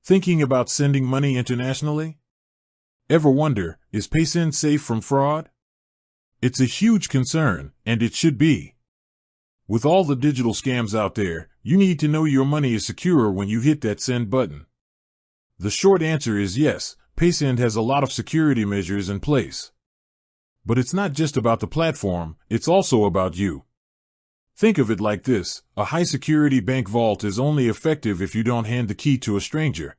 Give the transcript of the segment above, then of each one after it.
Thinking about sending money internationally? Ever wonder, is Paysend safe from fraud? It's a huge concern, and it should be. With all the digital scams out there, you need to know your money is secure when you hit that send button. The short answer is yes, Paysend has a lot of security measures in place. But it's not just about the platform, it's also about you. Think of it like this: a high-security bank vault is only effective if you don't hand the key to a stranger.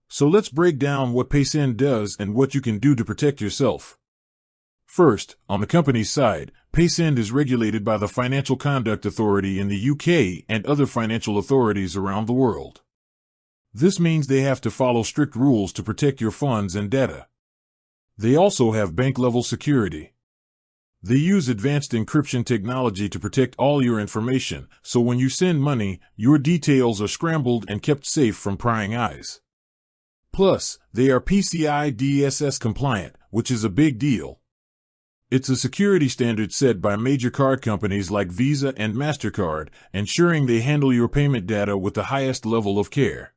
So let's break down what Paysend does and what you can do to protect yourself. First, on the company's side, Paysend is regulated by the Financial Conduct Authority in the UK and other financial authorities around the world. This means they have to follow strict rules to protect your funds and data. They also have bank-level security. They use advanced encryption technology to protect all your information, so when you send money, your details are scrambled and kept safe from prying eyes. Plus, they are PCI DSS compliant, which is a big deal. It's a security standard set by major card companies like Visa and MasterCard, ensuring they handle your payment data with the highest level of care.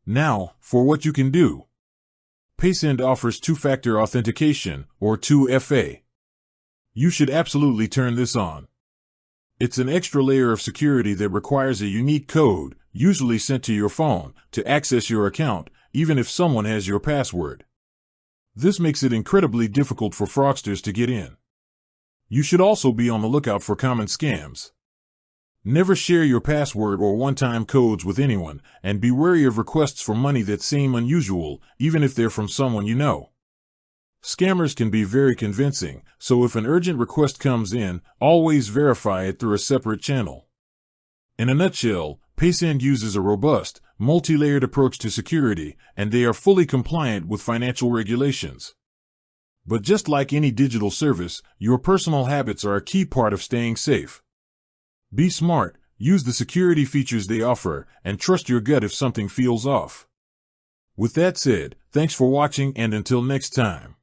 Now, for what you can do. Paysend offers two-factor authentication, or 2FA. You should absolutely turn this on. It's an extra layer of security that requires a unique code, usually sent to your phone, to access your account, even if someone has your password. This makes it incredibly difficult for fraudsters to get in. You should also be on the lookout for common scams. Never share your password or one-time codes with anyone, and be wary of requests for money that seem unusual, even if they're from someone you know. Scammers can be very convincing, so if an urgent request comes in, always verify it through a separate channel. In a nutshell, Paysend uses a robust, multi-layered approach to security, and they are fully compliant with financial regulations. But just like any digital service, your personal habits are a key part of staying safe. Be smart, use the security features they offer, and trust your gut if something feels off. With that said, thanks for watching, and until next time.